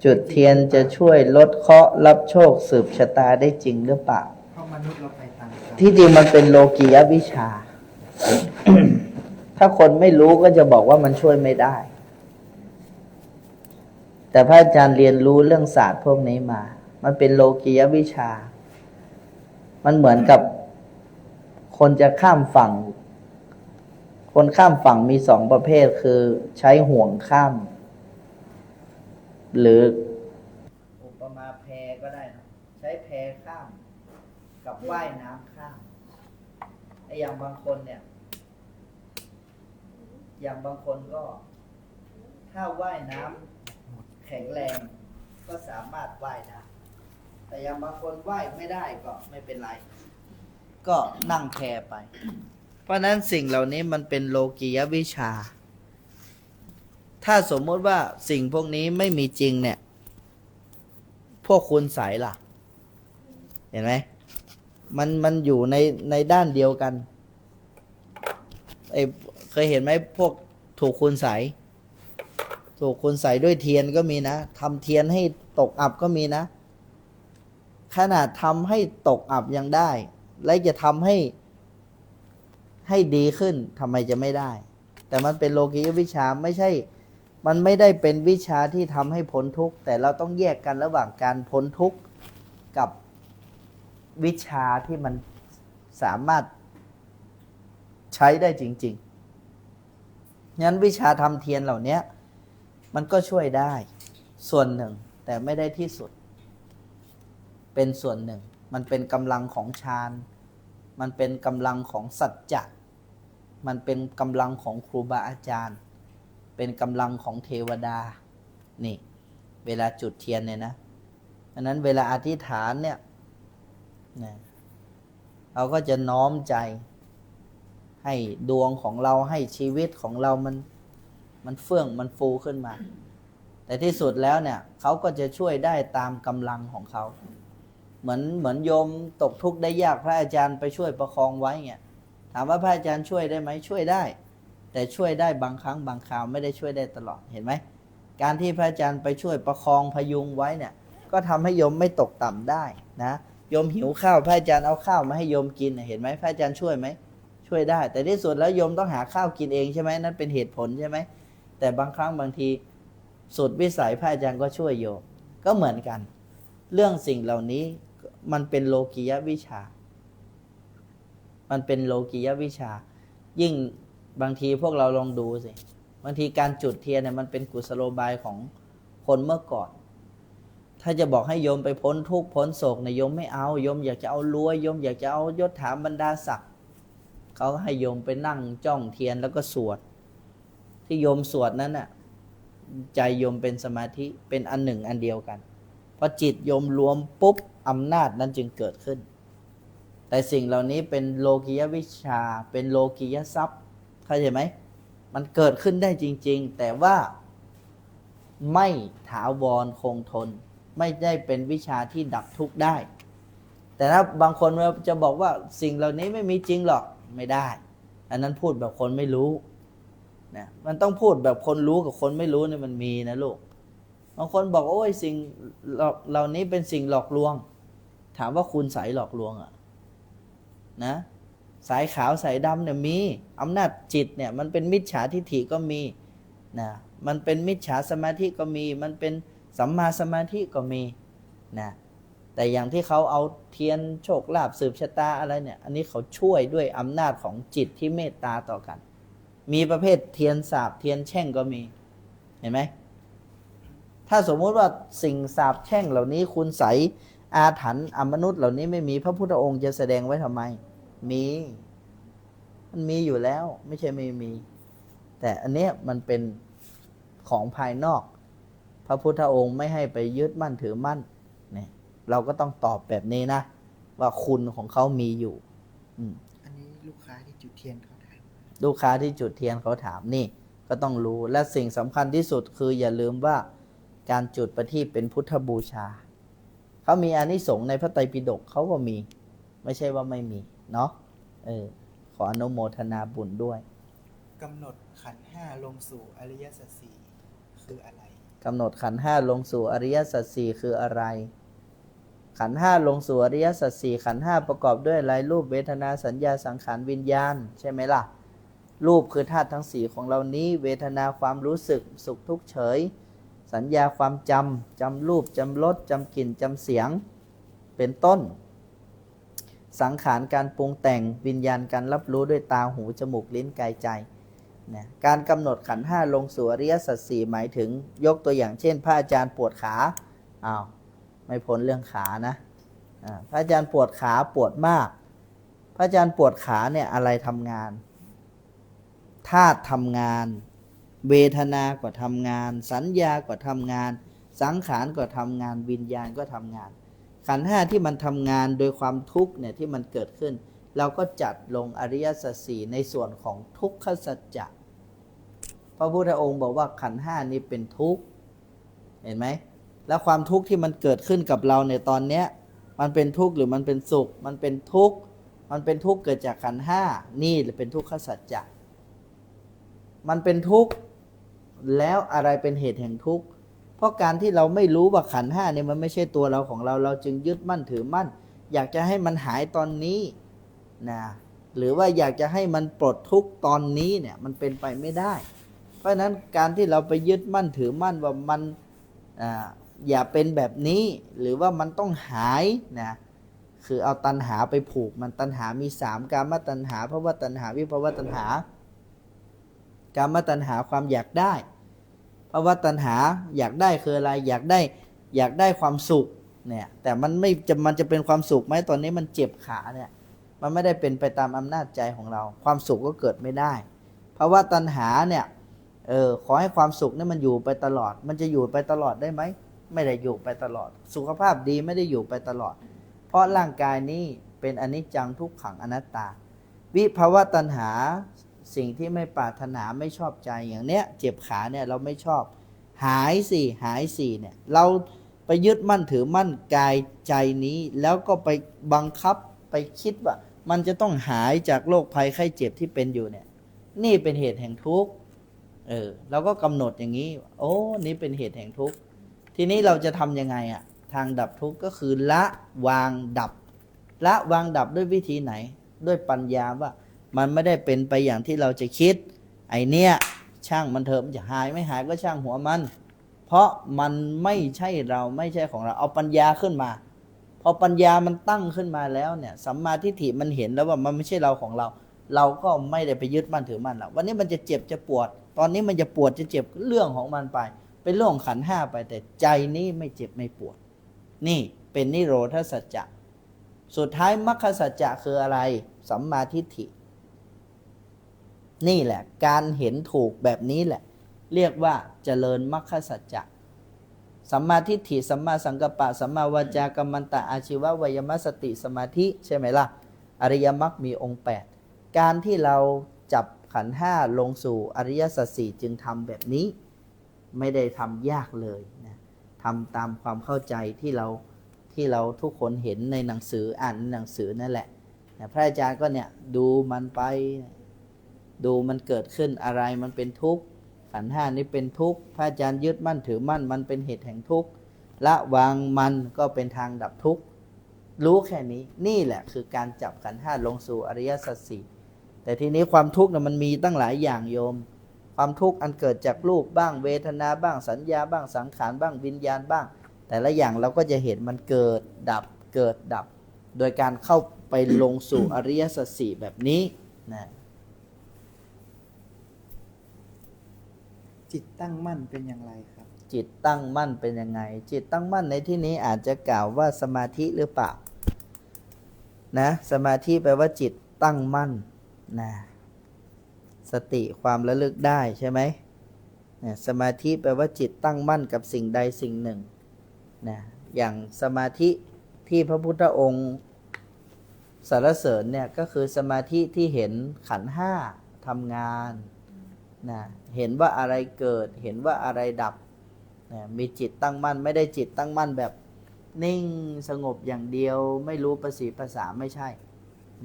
จุดเทียนจะช่วยลดเคราะห์รับโชคสืบชะตาได้จริงหรือเปล่า เพราะมนุษย์เราไปตามกรรม ที่จริงมันเป็นโลกียวิชา ถ้าคนไม่รู้ก็จะบอกว่ามันช่วยไม่ได้ แต่พระอาจารย์เรียนรู้เรื่องศาสตร์พวกนี้มา มันเป็นโลกียวิชา มันเหมือนกับคนจะข้ามฝั่ง คนข้ามฝั่งมีสองประเภทคือใช้ห่วงข้าม หรืออุปมาแพก็ได้นะใช้แพข้ามกับว่ายน้ำข้ามไอ้อย่างบางคนเนี่ย อย่างบางคนก็ถ้าว่ายน้ำแข็งแรงก็สามารถว่ายได้แต่อย่างบางคนว่ายไม่ได้ก็ไม่เป็นไร ก็นั่งแพไป เพราะฉะนั้นสิ่งเหล่านี้มันเป็นโลกียวิชา ถ้าสมมติว่าสิ่งพวกนี้ไม่มีจริงเนี่ย พวกคุณใสล่ะ เห็นไหมมันอยู่ในด้านเดียวกันเคยเห็นไหมพวกถูกคุณใสถูกคุณใสด้วยเทียนก็มีนะทำเทียนให้ตกอับก็มีนะ ขนาดทำให้ตกอับยังได้ และจะทำให้ดีขึ้นทำไมจะไม่ได้ แต่มันเป็นโลกียวิชาไม่ใช่ มันไม่ได้เป็นวิชาที่ทำให้พ้นทุกข์แต่เราต้องแยกกันระหว่างการพ้นทุกข์กับวิชาที่มันสามารถใช้ได้จริงๆงั้นวิชาทำเทียนเหล่านี้มันก็ช่วยได้ส่วนหนึ่งแต่ไม่ได้ที่สุดเป็นส่วนหนึ่งมันเป็นกำลังของฌานมันเป็นกำลังของสัจจะมันเป็นกำลังของครูบาอาจารย์เป็นกำลังของเทวดานี่เวลาจุดเทียนเนี่ยนะอันนั้นเวลาอธิษฐานเนี่ยเราก็จะน้อมใจให้ดวงของเราให้ชีวิตของเรามันเฟื่องมันฟูขึ้นมาแต่ที่สุดแล้วเนี่ยเขาก็จะช่วยได้ตามกำลังของเขาเหมือนโยมตกทุกข์ได้ยากพระอาจารย์ไปช่วยประคองไว้เนี่ยถามว่าพระอาจารย์ช่วยได้ไหมช่วยได้แต่ช่วยได้บางครั้งบางคราวไม่ได้ช่วยได้ตลอดเห็นไหมการที่พระอาจารย์ไปช่วยประคองพยุงไว้เนี่ยก็ทำให้โยมไม่ตกต่ำได้นะโยมหิวข้าวพระอาจารย์เอาข้าวมาให้โยมกินเห็นไหมพระอาจารย์ช่วยไหมช่วยได้แต่ที่สุดแล้วโยมต้องหาข้าวกินเองใช่ไหมนั่นเป็นเหตุผลใช่ไหมแต่บางครั้งบางทีสุดวิสัยพระอาจารย์ก็ช่วยโยมก็เหมือนกันเรื่องสิ่งเหล่านี้มันเป็นโลกียวิชามันเป็นโลกียวิชายิ่งบางทีพวกเราลองดูสิบางทีการจุดเทียนเนี่ยมันเป็นกุศโลบายของคนเมื่อก่อนถ้าจะบอกให้โยมไปพ้นทุกข์พ้นโศกเนี่ยโยมไม่เอาโยมอยากจะเอารวยโยมอยากจะเอายศถาบรรดาศักดิ์เขาก็ให้โยมไปนั่งจ้องเทียนแล้วก็สวดที่โยมสวดนั้นน่ะใจโยมเป็นสมาธิเป็นอันหนึ่งอันเดียวกันพอจิตโยมรวมปุ๊บอำนาจนั้นจึงเกิดขึ้นแต่สิ่งเหล่านี้เป็นโลกียวิชาเป็นโลกียทรัพย์เข้าใจไหมมันเกิดขึ้นได้จริงๆแต่ว่าไม่ถาวรคงทนไม่ได้เป็นวิชาที่ดับทุกข์ได้แต่ถ้าบางคนจะบอกว่าสิ่งเหล่านี้ไม่มีจริงหรอกไม่ได้อันนั้นพูดแบบคนไม่รู้นะมันต้องพูดแบบคนรู้กับคนไม่รู้เนี่ยมันมีนะลูกบางคนบอกโอ้ยสิ่งเหล่านี้เป็นสิ่งหลอกลวงถามว่าคุณสายหลอกลวงอ่ะนะสายขาวสายดำเนี่ยมีอำนาจจิตเนี่ยมันเป็นมิจฉาทิฏฐิก็มีนะมันเป็นมิจฉาสมาธิก็มีมันเป็นสัมมาสมาธิก็มีนะแต่อย่างที่เขาเอาเทียนโชคลาภสืบชะตาอะไรเนี่ยอันนี้เขาช่วยด้วยอำนาจของจิตที่เมตตาต่อกันมีประเภทเทียนสาบเทียนแช่งก็มีเห็นไหมถ้าสมมุติว่าสิ่งสาบแช่งเหล่านี้คุณใสอาถรรพ์อมนุษย์เหล่านี้ไม่มีพระพุทธองค์จะแสดงไว้ทำไมมันมีอยู่แล้วไม่ใช่ไม่มี แต่อันเนี้ยมันเป็นของภายนอก พระพุทธองค์ไม่ให้ไปยึดมั่นถือมั่นเนี่ยเราก็ต้องตอบแบบนี้นะว่าคุณของเขามีอยู่อันนี้ลูกค้าที่จุดเทียนเขาถาม ลูกค้าที่จุดเทียนเขาถามนี่ก็ต้องรู้และสิ่งสำคัญที่สุดคืออย่าลืมว่าการจุดประทีปเป็นพุทธบูชาเขามีอานิสงส์ในพระไตรปิฎกเขาก็มีไม่ใช่ว่าไม่มีเนาะขออนุโมทนาบุญด้วยกำหนดขันธ์ห้าลงสู่อริยสัจสี่คืออะไรกำหนดขันธ์ห้าลงสู่อริยสัจสี่คืออะไรขันธ์ห้าลงสู่อริยสัจสี่ขันธ์ห้าประกอบด้วยอะไรรูปเวทนาสัญญาสังขารวิญญาณใช่ไหมล่ะรูปคือธาตุทั้งสี่ของเรานี้เวทนาความรู้สึกสุขทุกข์เฉยสัญญาความจำรูปจำรสจำกลิ่นจำเสียงเป็นต้นสังขารการปรุงแต่งวิญญาณการรับรู้ด้วยตาหูจมูกลิ้นกายใจนะการกำหนดขันธ์ห้าลงสู่อริยสัจสี่หมายถึงยกตัวอย่างเช่นพระอาจารย์ปวดขาไม่พ้นเรื่องขานะพระอาจารย์ปวดขาปวดมากพระอาจารย์ปวดขาเนี่ยอะไรทำงานธาตุทำงานเวทนาก็ทำงานสัญญาก็ทำงานสังขารก็ทำงานวิญญาณก็ทำงานขันธ์ห้าที่มันทำงานโดยความทุกข์เนี่ยที่มันเกิดขึ้นเราก็จัดลงอริยสัจสี่ในส่วนของทุกขสัจจะพระพุทธองค์บอกว่าขันธ์ห้านี้เป็นทุกข์เห็นไหมแล้วความทุกข์ที่มันเกิดขึ้นกับเราในตอนเนี้ยมันเป็นทุกข์หรือมันเป็นสุขมันเป็นทุกข์เกิดจากขันธ์ห้านี่เป็นทุกขสัจจะมันเป็นทุกข์แล้วอะไรเป็นเหตุแห่งทุกข์เพราะการที่เราไม่รู้ว่าขันธ์ห้าเนี่ยมันไม่ใช่ตัวเราของเราเราจึงยึดมั่นถือมั่นอยากจะให้มันหายตอนนี้นะหรือว่าอยากจะให้มันปลดทุกข์ตอนนี้เนี่ยมันเป็นไปไม่ได้เพราะฉะนั้นการที่เราไปยึดมั่นถือมั่นว่ามันอย่าเป็นแบบนี้หรือว่ามันต้องหายนะคือเอาตัณหาไปผูกมันตัณหามี3กามตัณหาภวตัณหาวิภวตัณหากามตัณหาความอยากได้ภวตัณหาอยากได้คืออะไรอยากได้ความสุขเนี่ยแต่มันจะเป็นความสุขไหมตอนนี้มันเจ็บขาเนี่ยมันไม่ได้เป็นไปตามอำนาจใจของเราความสุขก็เกิดไม่ได้ภวตัณหาเนี่ยขอให้ความสุขนี่มันอยู่ไปตลอดมันจะอยู่ไปตลอดได้ไหมไม่ได้อยู่ไปตลอดสุขภาพดีไม่ได้อยู่ไปตลอดเพราะร่างกายนี้เป็นอนิจจังทุกขังอนัตตาวิภวตัณหาสิ่งที่ไม่ปรารถนาไม่ชอบใจอย่างเนี้ยเจ็บขาเนี่ยเราไม่ชอบหายสิเนี่ยเราไปยึดมั่นถือมั่นกายใจนี้แล้วก็ไปบังคับไปคิดว่ามันจะต้องหายจากโรคภัยไข้เจ็บที่เป็นอยู่เนี่ยนี่เป็นเหตุแห่งทุกข์เราก็กำหนดอย่างนี้โอ้นี่เป็นเหตุแห่งทุกข์ทีนี้เราจะทำยังไงทางดับทุกข์ก็คือละวางดับด้วยวิธีไหนด้วยปัญญาว่ามันไม่ได้เป็นไปอย่างที่เราจะคิดไอเนี้ยช่างมันเถอะมันจะหายไม่หายก็ช่างหัวมันเพราะมันไม่ใช่เราไม่ใช่ของเราเอาปัญญาขึ้นมาพอปัญญามันตั้งขึ้นมาแล้วเนี่ยสัมมาทิฏฐิมันเห็นแล้วว่ามันไม่ใช่เราของเราเราก็ไม่ได้ไปยึดมั่นถือมั่นแล้ววันนี้มันจะเจ็บจะปวดตอนนี้มันจะปวดจะเจ็บเรื่องของมันไปเป็นเรื่องของขันธ์ห้าไปแต่ใจนี้ไม่เจ็บไม่ปวดนี่เป็นนิโรธสัจจะสุดท้ายมรรคสัจจะคืออะไรสัมมาทิฏฐินี่แหละการเห็นถูกแบบนี้แหละเรียกว่าเจริญมรรคสัจจะสัมมาทิฏฐิสัมมาสังกัปปะสัมมาวาจากัมมันตะอาชีวะวยมัสสติสมาธิใช่ไหมล่ะอริยมรรคมีองค์8การที่เราจับขันธ์ห้าลงสู่อริยสัจสี่จึงทำแบบนี้ไม่ได้ทำยากเลยนะทำตามความเข้าใจที่เราทุกคนเห็นในหนังสืออ่านในหนังสือนั่นแหละพระอาจารย์ก็เนี่ยดูมันไปดูมันเกิดขึ้นอะไรมันเป็นทุกข์ขันธ์ห้านี้เป็นทุกข์พระอาจารย์ยึดมั่นถือมั่นมันเป็นเหตุแห่งทุกข์ละวางมันก็เป็นทางดับทุกข์รู้แค่นี้นี่แหละคือการจับขันธ์ห้าลงสู่อริยสัจสี่แต่ทีนี้ความทุกข์มันมีตั้งหลายอย่างโยมความทุกข์อันเกิดจากรูปบ้างเวทนาบ้างสัญญาบ้างสังขารบ้างวิญญาณบ้างแต่ละอย่างเราก็จะเห็นมันเกิดดับโดยการเข้าไปลงสู่อริยสัจสี่แบบนี้นะจิตตั้งมั่นเป็นอย่างไรครับจิตตั้งมั่นเป็นยังไงจิตตั้งมั่นในที่นี้อาจจะกล่าวว่าสมาธิหรือเปล่านะสมาธิแปลว่าจิตตั้งมั่นนะ สติความระลึกได้ใช่ไหมเนี่ยสมาธิแปลว่าจิตตั้งมั่นกับสิ่งใดสิ่งหนึ่งนะอย่างสมาธิที่พระพุทธองค์สรรเสริญเนี่ยก็คือสมาธิที่เห็นขันธ์ห้าทำงานนะเห็นว่าอะไรเกิดเห็นว่าอะไรดับนะมีจิตตั้งมั่นไม่ได้จิตตั้งมั่นแบบนิ่งสงบอย่างเดียวไม่รู้ภาษีภาษาไม่ใช่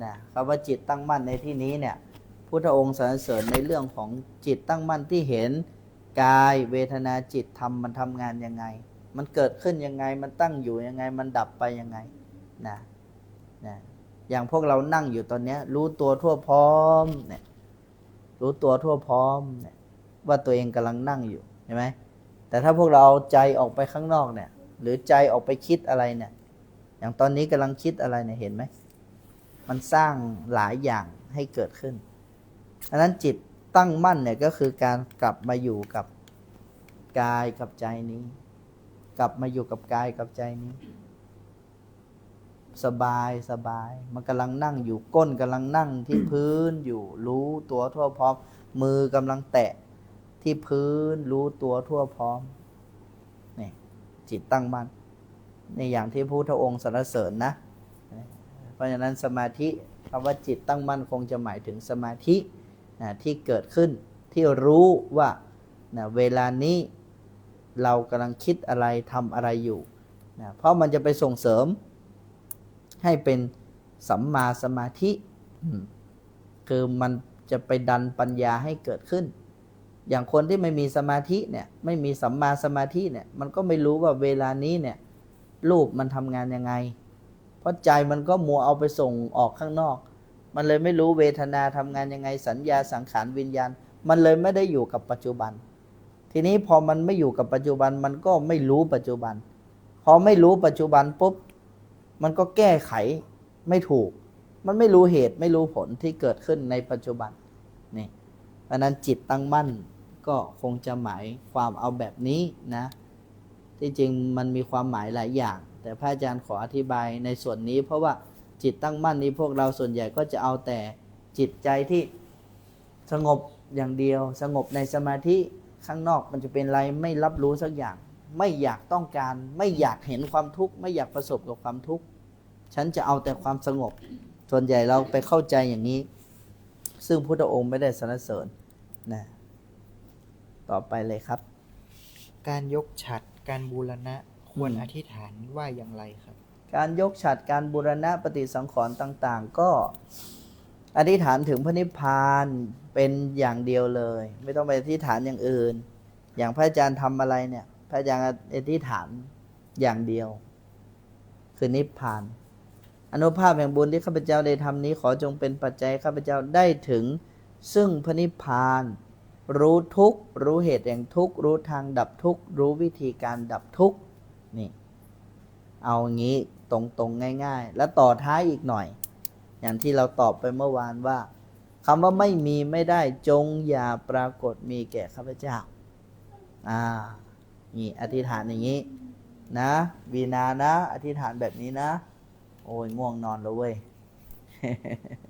นะคำว่าจิตตั้งมั่นในที่นี้เนี่ยพุทธองค์สรรเสริญในเรื่องของจิตตั้งมั่นที่เห็นกายเวทนาจิตธรรมมันทำงานยังไงมันเกิดขึ้นยังไงมันตั้งอยู่ยังไงมันดับไปยังไงนะอย่างพวกเรานั่งอยู่ตอนนี้รู้ตัวทั่วพร้อมเนี่ยรู้ตัวทั่วพร้อมเนี่ยว่าตัวเองกำลังนั่งอยู่เห็นไหมแต่ถ้าพวกเราเอาใจออกไปข้างนอกเนี่ยหรือใจออกไปคิดอะไรเนี่ยอย่างตอนนี้กำลังคิดอะไรเนี่ยเห็นไหมมันสร้างหลายอย่างให้เกิดขึ้นดังนั้นจิตตั้งมั่นเนี่ยก็คือการกลับมาอยู่กับกายกับใจนี้กลับมาอยู่กับกายกับใจนี้สบายสบายมันกำลังนั่งอยู่ก้นกำลังนั่งที่พื้นอยู่รู้ตัวทั่วพร้อมมือกำลังแตะที่พื้นรู้ตัวทั่วพร้อมนี่จิตตั้งมั่นในอย่างที่พระพุทธองค์สรรเสริญนะเพราะฉะนั้นสมาธิคำว่าจิตตั้งมั่นคงจะหมายถึงสมาธิที่เกิดขึ้นที่รู้ว่าเวลานี้เรากำลังคิดอะไรทำอะไรอยู่เพราะมันจะไปส่งเสริมให้เป็นสัมมาสมาธิคือมันจะไปดันปัญญาให้เกิดขึ้นอย่างคนที่ไม่มีสมาธิเนี่ยไม่มีสัมมาสมาธิเนี่ยมันก็ไม่รู้ว่าเวลานี้เนี่ยรูปมันทำงานยังไงเพราะใจมันก็มัวเอาไปส่งออกข้างนอกมันเลยไม่รู้เวทนาทำงานยังไงสัญญาสังขารวิญญาณมันเลยไม่ได้อยู่กับปัจจุบันทีนี้พอมันไม่อยู่กับปัจจุบันมันก็ไม่รู้ปัจจุบันพอไม่รู้ปัจจุบันปุ๊บมันก็แก้ไขไม่ถูกมันไม่รู้เหตุไม่รู้ผลที่เกิดขึ้นในปัจจุบันนี่เพราะนั้นจิตตั้งมั่นก็คงจะหมายความเอาแบบนี้นะที่จริงมันมีความหมายหลายอย่างแต่พระอาจารย์ขออธิบายในส่วนนี้เพราะว่าจิตตั้งมั่นนี้พวกเราส่วนใหญ่ก็จะเอาแต่จิตใจที่สงบอย่างเดียวสงบในสมาธิข้างนอกมันจะเป็นอะไรไม่รับรู้สักอย่างไม่อยากต้องการไม่อยากเห็นความทุกข์ไม่อยากประสบกับความทุกข์ฉันจะเอาแต่ความสงบส่วนใหญ่เราไปเข้าใจอย่างนี้ซึ่งพุทธองค์ไม่ได้สรรเสริญนะต่อไปเลยครับการยกฉัตรการบูรณะควรอธิษฐานว่าอย่างไรครับการยกฉัตรการบูรณะปฏิสังขรณ์ต่างๆก็อธิษฐานถึงพระนิพพานเป็นอย่างเดียวเลยไม่ต้องไปอธิษฐานอย่างอื่นอย่างพระอาจารย์ทำอะไรเนี่ยพระอาจารย์อธิษฐานอย่างเดียวคือนิพพานอนุภาพแห่งบุญที่ข้าพเจ้าได้ทำนี้ขอจงเป็นปัจจัยข้าพเจ้าได้ถึงซึ่งพระนิพพานรู้ทุกข์รู้เหตุแห่งทุกข์รู้ทางดับทุกข์รู้วิธีการดับทุกข์นี่เอางี้ตรงๆง่ายๆแล้วต่อท้ายอีกหน่อยอย่างที่เราตอบไปเมื่อวานว่าคำว่าไม่มีไม่ได้จงอย่าปรากฏมีแก่ข้าพเจ้านี่อธิษฐานอย่างนี้นะวีนานะอธิษฐานแบบนี้นะโอ้ยง่วงนอนแล้วเว้ย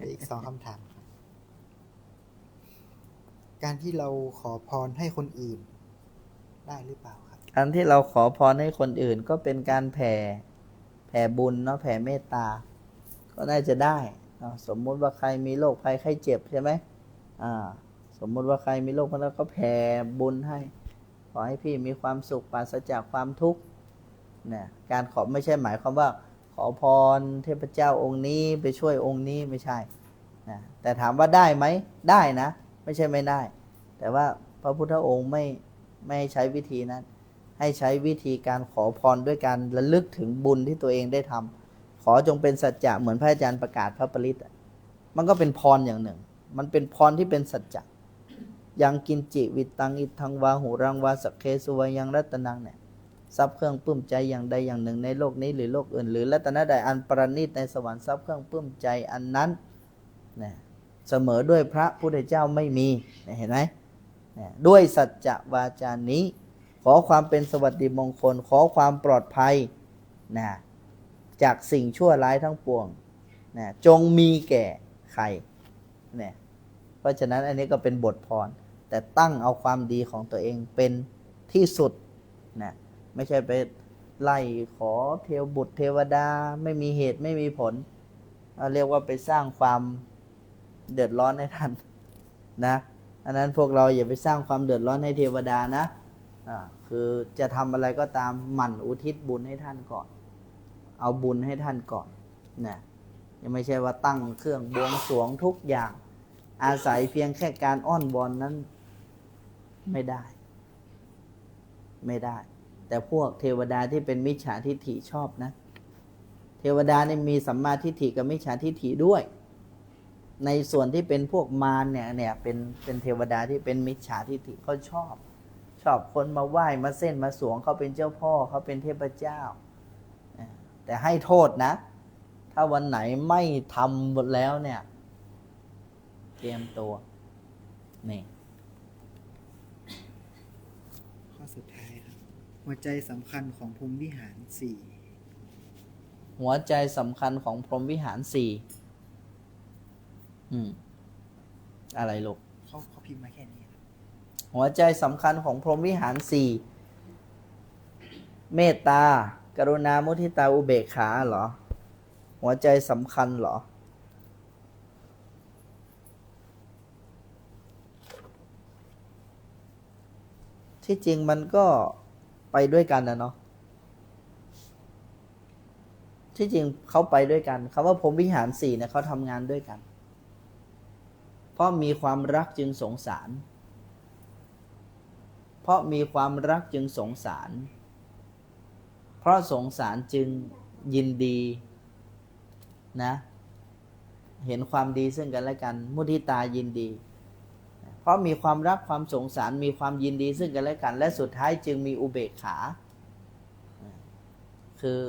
อีก2 คำถามครับการที่เราขอพรให้คนอื่นได้หรือเปล่าครับการที่เราขอพรให้คนอื่นก็เป็นการแผ่บุญเนาะแผ่เมตตาก็น่าจะได้สมมุติว่าใครมีโรคภัยไข้เจ็บใช่ไหมสมมุติว่าใครมีโรคภัยแล้วก็แผ่บุญให้ขอให้พี่มีความสุขปราศจากความทุกข์เนี่ยการขอไม่ใช่หมายความว่าขอพรเทพเจ้าองค์นี้ไปช่วยองค์นี้ไม่ใช่นะแต่ถามว่าได้ไหมได้นะไม่ใช่ไม่ได้แต่ว่าพระพุทธองค์ไม่ใช้วิธีนั้นให้ใช้วิธีการขอพรด้วยการระลึกถึงบุญที่ตัวเองได้ทำขอจงเป็นสัจจะเหมือนพระอาจารย์ประกาศพระปริตรมันก็เป็นพรอย่างหนึ่งมันเป็นพรที่เป็นสัจจะยังกินจิวิตังอิทังวาหูรังวาสักเคสุวายังรัตนังเนี่ยทรัพย์เครื่องปลื้มใจอย่างใดอย่างหนึ่งในโลกนี้หรือโลกอื่นหรือรัตนะใดอันประณีตในสวรรค์ทรัพย์เครื่องปลื้มใจอันนั้นเนี่ยเสมอด้วยพระพุทธเจ้าไม่มีเห็นไหมด้วยสัจจะวาจานี้ขอความเป็นสวัสดิมงคลขอความปลอดภัยนะจากสิ่งชั่วร้ายทั้งปวงนะจงมีแก่ใครเนี่ย เพราะฉะนั้นอันนี้ก็เป็นบทพรแต่ตั้งเอาความดีของตัวเองเป็นที่สุดนะไม่ใช่ไปไล่ขอเทวบุตรเทวดาไม่มีเหตุไม่มีผลเรียกว่าไปสร้างความเดือดร้อนให้ท่านนะอันนั้นพวกเราอย่าไปสร้างความเดือดร้อนให้เทวดานะคือจะทำอะไรก็ตามหมั่นอุทิศบุญให้ท่านก่อนเอาบุญให้ท่านก่อนนะยังไม่ใช่ว่าตั้งเครื่องบวงสรวงทุกอย่างอาศัยเพียงแค่การอ้อนวอนนั้นไม่ได้แต่พวกเทวดาที่เป็นมิจฉาทิฏฐิชอบนะเทวดานี่มีสัมมาทิฏฐิกับมิจฉาทิฏฐิด้วยในส่วนที่เป็นพวกมารเนี่ยเป็นเทวดาที่เป็นมิจฉาทิฏฐิเขาชอบคนมาไหว้มาเส้นมาสวงเขาเป็นเจ้าพ่อเขาเป็นเทพเจ้าแต่ให้โทษนะถ้าวันไหนไม่ทำหมดแล้วเนี่ยเตรียมตัวนี่ข้อสุดท้ายครับหัวใจสำคัญของพรหมวิหารสี่หัวใจสำคัญของพรหมวิหารสี่อะไรลูกเขาพิมพ์มาแค่นี้ครับหัวใจสำคัญของพรหมวิหารสี่เมตตากรุณามุทิตาอุเบกขาเหรอหัวใจสำคัญเหรอที่จริงมันก็ไปด้วยกันนะเนาะที่จริงเขาไปด้วยกันคำว่าพรหมวิหารสี่เนี่ยเขาทำงานด้วยกันเพราะมีความรักจึงสงสารเพราะมีความรักจึงสงสารเพราะสงสารจึงยินดีนะเห็นความดีซึ่งกันและกันมุทิตายินดีเพราะมีความรักความสงสารมีความยินดีซึ่งกันและกันและสุดท้ายจึงมีอุเบกขาคือ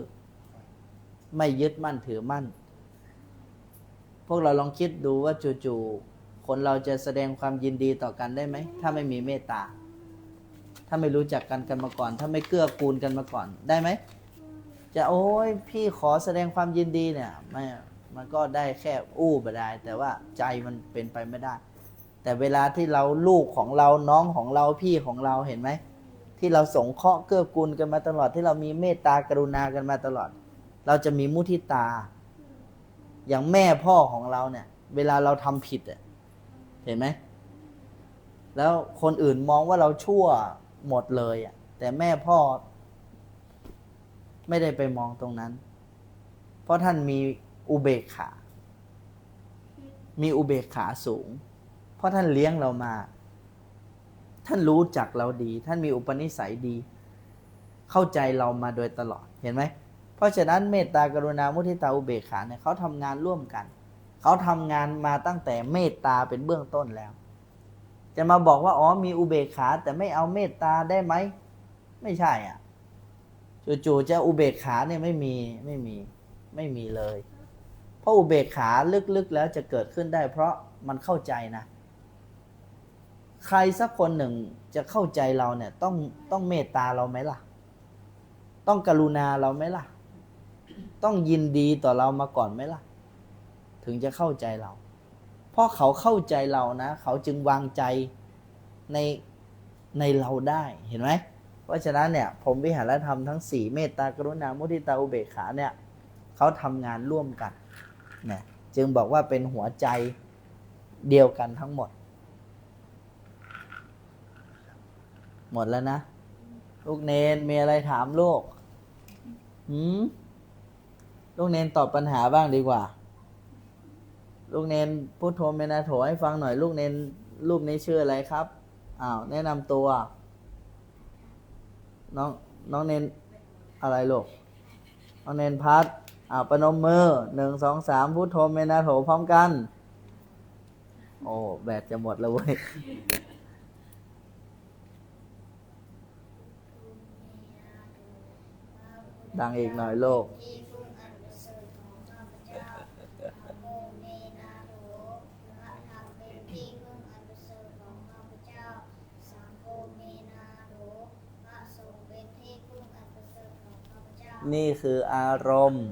ไม่ยึดมั่นถือมั่นพวกเราลองคิดดูว่าจู่ๆคนเราจะแสดงความยินดีต่อกันได้ไหมถ้าไม่มีเมตตาถ้าไม่รู้จักกันมาก่อนถ้าไม่เกื้อกูลกันมาก่อนได้ไหมจะโอ้ยพี่ขอแสดงความยินดีเนี่ยมันก็ได้แค่ไปได้แต่ว่าใจมันเป็นไปไม่ได้แต่เวลาที่เราลูกของเราน้องของเราพี่ของเราเห็นไหมที่เราสงเคราะห์เกื้อกูลกันมาตลอดที่เรามีเมตตากรุณากันมาตลอดเราจะมีมุทิตาอย่างแม่พ่อของเราเนี่ยเวลาเราทำผิดเห็นไหมแล้วคนอื่นมองว่าเราชั่วหมดเลยแต่แม่พ่อไม่ได้ไปมองตรงนั้นเพราะท่านมีอุเบกขาสูงเพราะท่านเลี้ยงเรามาท่านรู้จักเราดีท่านมีอุปนิสัยดีเข้าใจเรามาโดยตลอดเห็นไหมเพราะฉะนั้นเมตตากรุณามุทิตาอุเบกขาเนี่ยเขาทำงานร่วมกันเขาทำงานมาตั้งแต่เมตตาเป็นเบื้องต้นแล้วจะมาบอกว่ามีอุเบกขาแต่ไม่เอาเมตตาได้ไหมไม่ใช่จู่ๆจะอุเบกขาเนี่ยไม่มีเลยเพราะอุเบกขาลึกๆแล้วจะเกิดขึ้นได้เพราะมันเข้าใจนะใครสักคนหนึ่งจะเข้าใจเราเนี่ยต้องเมตตาเราไหมล่ะต้องกรุณาเราไหมล่ะต้องยินดีต่อเรามาก่อนไหมล่ะถึงจะเข้าใจเราเพราะเขาเข้าใจเรานะเขาจึงวางใจในเราได้เห็นไหมเพราะฉะนั้นเนี่ยพรหมวิหารธรรมทั้ง4เมตตากรุณามุทิตาอุเบกขาเนี่ยเขาทำงานร่วมกันนะจึงบอกว่าเป็นหัวใจเดียวกันทั้งหมดแล้วนะลูกเนนมีอะไรถามลูกลูกเนนตอบปัญหาบ้างดีกว่าลูกเนนพุทโธเมนาโถให้ฟังหน่อยลูกเนนรูปนี้ชื่ออะไรครับแนะนำตัวน้องเนนอะไรลูกน้องเนนพัดประนมมือ1 2 3พุทโธเมนาโถพร้อมกันโอ้แบตจะหมดแล้วเว้ยดังอีกหน่อยโลกนี่คืออารมณ์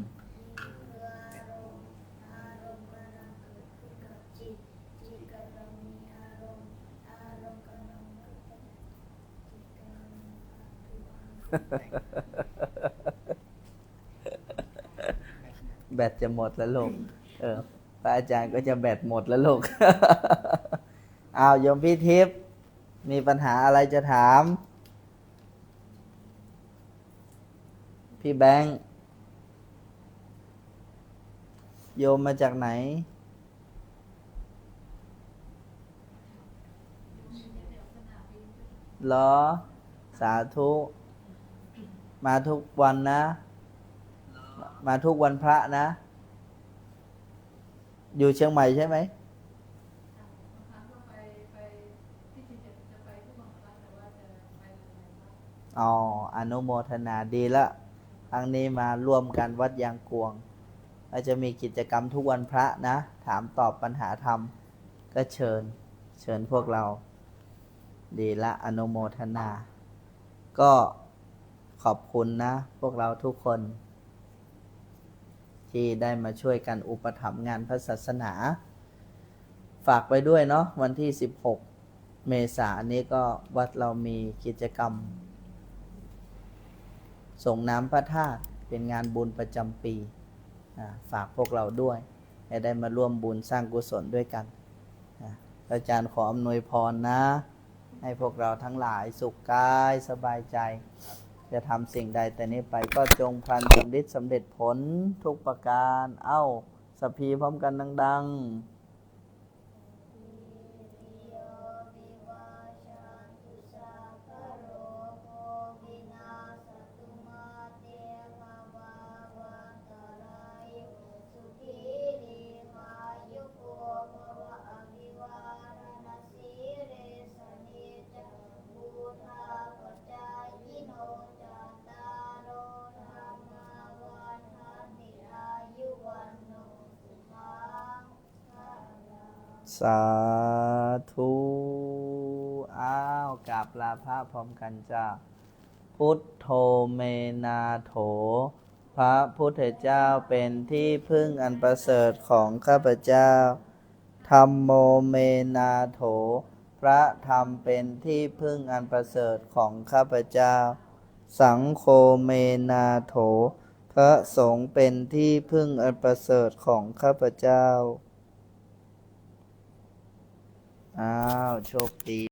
แบตจะหมดแล้วลูกพระอาจารย์ก็จะแบตหมดแล้วลูก อ้าวโยมพี่ทิพย์มีปัญหาอะไรจะถาม พี่แบงค์โยมมาจากไหนเหรอ สาธุ มาทุกวันนะ มาทุกวันพระนะ อยู่เชียงใหม่ใช่ไหมอ๋ออนุโมทนาดีละครั้งนี้มาร่วมกันวัดยางกวงเราจะมีกิจกรรมทุกวันพระนะ ถามตอบปัญหาธรรม ก็เชิญพวกเรา ดีละอนุโมทนา ก็ขอบคุณนะ พวกเราทุกคน ที่ได้มาช่วยกันอุปถัมภ์งานพระศาสนา ฝากไปด้วยเนาะวันที่16 เมษายนนี้ก็วัดเรามีกิจกรรม ส่งน้ำพระธาตุเป็นงานบุญประจำปีฝากพวกเราด้วยให้ได้มาร่วมบุญสร้างกุศลด้วยกันอาจารย์ขออำนวยพรนะ ให้พวกเราทั้งหลายสุขกายสบายใจ จะทำสิ่งใดแต่นี้ไปก็จงพลันสำเร็จสำเร็จผลทุกประการสัพพีพร้อมกันดัง สาธุกราบลาพระพร้อมกันจ้าพุทโธเมนาโถพระพุทธเจ้าเป็นที่พึ่งอันประเสริฐของข้าพเจ้าธัมโมเมนาโถพระธรรมเป็นที่พึ่งอันประเสริฐของข้าพเจ้าสังโฆเมนาโถพระสงฆ์เป็นที่พึ่งอันประเสริฐของข้าพเจ้าโชคดี